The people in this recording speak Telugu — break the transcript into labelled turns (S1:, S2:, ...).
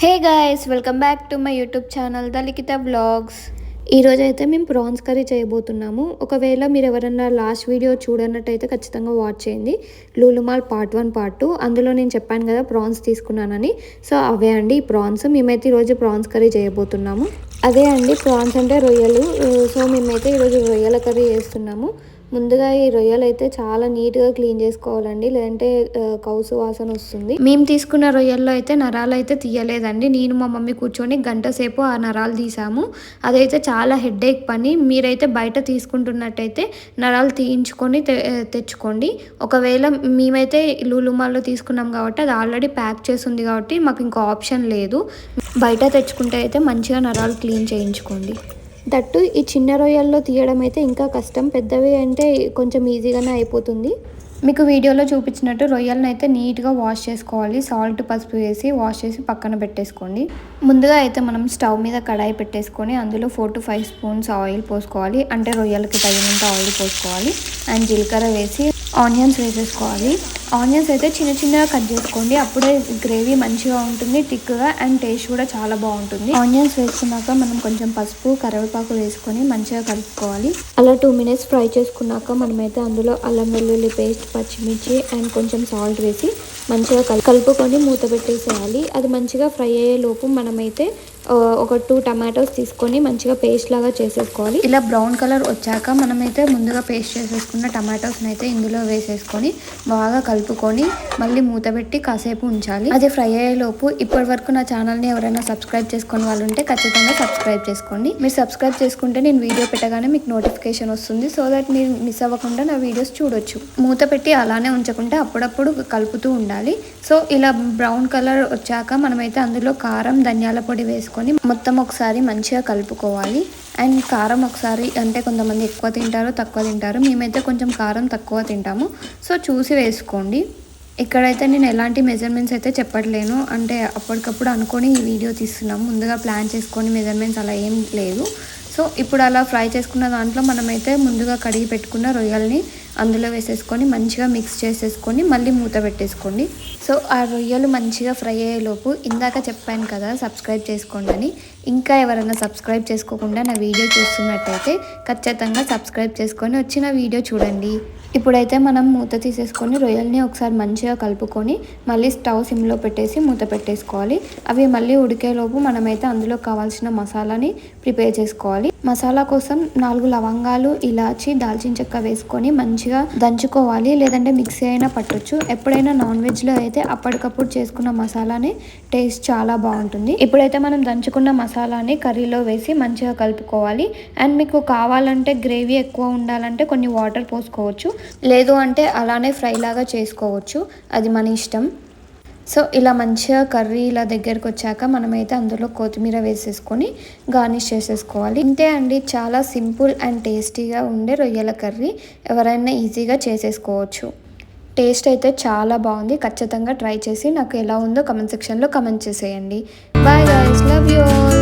S1: Hey guys, welcome back to my YouTube channel the Likhita vlogs. ఈరోజు అయితే మేము ప్రాన్స్ కర్రీ చేయబోతున్నాము. ఒకవేళ మీరు ఎవరన్నా లాస్ట్ వీడియో చూడనట్టయితే ఖచ్చితంగా వాచ్ చేయండి. లూలుమాల్ పార్ట్ 1 పార్ట్ 2 అందులో నేను చెప్పాను కదా ప్రాన్స్ తీసుకున్నానని. సో అవే అండి ఈ ప్రాన్స్. మేమైతే ఈరోజు ప్రాన్స్ కర్రీ చేయబోతున్నాము. అదే అండి ప్రాన్స్ అంటే రొయ్యలు. సో మేమైతే ఈరోజు రొయ్యల కర్రీ చేస్తున్నాము. ముందుగా ఈ రొయ్యలు అయితే చాలా నీట్గా క్లీన్ చేసుకోవాలండి, లేదంటే కౌసు వాసన వస్తుంది. మేము తీసుకున్న రొయ్యల్లో అయితే నరాలు అయితే తీయలేదండి. నేను మా మమ్మీ కూర్చొని గంట సేపు ఆ నరాలు తీసాము. అదైతే చాలా హెడేక్ పని. మీరైతే బయట తీసుకుంటున్నట్టయితే నరాలు తీయించుకొని తెచ్చుకోండి. ఒకవేళ మేమైతే లూలుమాల్లో తీసుకున్నాం కాబట్టి అది ఆల్రెడీ ప్యాక్ చేసి ఉంది కాబట్టి మాకు ఇంకో ఆప్షన్ లేదు. బయట తెచ్చుకుంటే అయితే మంచిగా నరాలు క్లీన్ చేయించుకోండి. దట్టు ఈ చిన్న రొయ్యల్లో తీయడం అయితే ఇంకా కష్టం. పెద్దవి అంటే కొంచెం ఈజీగానే అయిపోతుంది. మీకు వీడియోలో చూపించినట్టు రొయ్యలను అయితే నీట్గా వాష్ చేసుకోవాలి. సాల్ట్ పసుపు వేసి వాష్ చేసి పక్కన పెట్టేసుకోండి. ముందుగా అయితే మనం స్టవ్ మీద కడాయి పెట్టేసుకొని అందులో 4 to 5 స్పూన్స్ ఆయిల్ పోసుకోవాలి. అంటే రొయ్యలకి తగినంత ఆయిల్ పోసుకోవాలి. అండ్ జీలకర్ర వేసి ఆనియన్స్ వేసేసుకోవాలి. ఆనియన్స్ అయితే చిన్న చిన్నగా కట్ చేసుకోండి. అప్పుడే గ్రేవీ మంచిగా ఉంటుంది, థిక్గా, అండ్ టేస్ట్ కూడా చాలా బాగుంటుంది. ఆనియన్స్ వేసుకున్నాక మనం కొంచెం పసుపు కరివేపాకు వేసుకొని మంచిగా కలుపుకోవాలి. అలా 2 minutes ఫ్రై చేసుకున్నాక మనమైతే అందులో అల్లం వెల్లుల్లి పేస్ట్, పచ్చిమిర్చి అండ్ కొంచెం సాల్ట్ వేసి మంచిగా కలుపుకొని మూత పెట్టేసేయాలి. అది మంచిగా ఫ్రై అయ్యే లోపు మనమైతే ఒక 2 టమాటోస్ తీసుకొని మంచిగా పేస్ట్ లాగా చేసేసుకోవాలి. ఇలా బ్రౌన్ కలర్ వచ్చాక మనమైతే ముందుగా పేస్ట్ చేసేసుకున్న టమాటోస్ని అయితే ఇందులో వేసేసుకొని బాగా కలుపుకొని మళ్ళీ మూత పెట్టి కాసేపు ఉంచాలి. అది ఫ్రై అయ్యే లోపు ఇప్పటి వరకు నా ఛానల్ని ఎవరైనా సబ్స్క్రైబ్ చేసుకుని వాళ్ళు ఉంటే ఖచ్చితంగా సబ్స్క్రైబ్ చేసుకోండి. మీరు సబ్స్క్రైబ్ చేసుకుంటే నేను వీడియో పెట్టగానే మీకు నోటిఫికేషన్ వస్తుంది. సో దట్ మీరు మిస్ అవ్వకుండా నా వీడియోస్ చూడొచ్చు. మూత పెట్టి అలానే ఉంచకుంటే అప్పుడప్పుడు కలుపుతూ ఉండాలి. సో ఇలా బ్రౌన్ కలర్ వచ్చాక మనమైతే అందులో కారం, ధనియాల పొడి వేసుకొని మొత్తం ఒకసారి మంచిగా కలుపుకోవాలి. అండ్ కారం ఒకసారి, అంటే కొంతమంది ఎక్కువ తింటారు, తక్కువ తింటారు. మేమైతే కొంచెం కారం తక్కువ తింటాము. సో చూసి వేసుకోండి. ఇక్కడైతే నేను ఎలాంటి మెజర్మెంట్స్ అయితే చెప్పట్లేను. అంటే అప్పటికప్పుడు అనుకొని ఈ వీడియో తీస్తున్నాము. ముందుగా ప్లాన్ చేసుకొని మెజర్మెంట్స్ అలా ఏం లేదు. సో ఇప్పుడు అలా ఫ్రై చేసుకున్న దాంట్లో మనమైతే ముందుగా కడిగి పెట్టుకున్న రొయ్యల్ని అందులో వేసేసుకొని మంచిగా మిక్స్ చేసేసుకొని మళ్ళీ మూత పెట్టేసుకోండి. సో ఆ రొయ్యలు మంచిగా ఫ్రై అయ్యేలోపు ఇందాక చెప్పాను కదా సబ్స్క్రైబ్ చేసుకోండి అని. ఇంకా ఎవరైనా సబ్స్క్రైబ్ చేసుకోకుండా నా వీడియో చూస్తున్నట్టయితే ఖచ్చితంగా సబ్స్క్రైబ్ చేసుకొని వచ్చిన వీడియో చూడండి. ఇప్పుడైతే మనం మూత తీసేసుకొని రొయ్యల్ని ఒకసారి మంచిగా కలుపుకొని మళ్ళీ స్టవ్ సిమ్లో పెట్టేసి మూత పెట్టేసుకోవాలి. అవి మళ్ళీ ఉడికేలోపు మనమైతే అందులో కావాల్సిన మసాలాని ప్రిపేర్ చేసుకోవాలి. మసాలా కోసం 4 లవంగాలు, ఇలాచి, దాల్చిన చెక్క వేసుకొని మంచిగా దంచుకోవాలి. లేదంటే మిక్సీ అయినా పట్టొచ్చు. ఎప్పుడైనా నాన్ వెజ్లో అయితే అప్పటికప్పుడు చేసుకున్న మసాలానే టేస్ట్ చాలా బాగుంటుంది. ఇప్పుడైతే మనం దంచుకున్న మసాలాని కర్రీలో వేసి మంచిగా కలుపుకోవాలి. అండ్ మీకు కావాలంటే గ్రేవీ ఎక్కువ ఉండాలంటే కొన్ని వాటర్ పోసుకోవచ్చు. లేదు అంటే అలానే ఫ్రై లాగా చేసుకోవచ్చు. అది మన ఇష్టం. సో ఇలా మంచిగా కర్రీ ఇలా దగ్గరకు వచ్చాక మనమైతే అందులో కొత్తిమీర వేసేసుకొని గార్నిష్ చేసేసుకోవాలి. ఇంతే అండి, చాలా సింపుల్ అండ్ టేస్టీగా ఉండే రొయ్యల కర్రీ. ఎవరైనా ఈజీగా చేసేసుకోవచ్చు. టేస్ట్ అయితే చాలా బాగుంది. ఖచ్చితంగా ట్రై చేసి నాకు ఎలా ఉందో కమెంట్ సెక్షన్లో కమెంట్ చేసేయండి. Bye guys, love you all.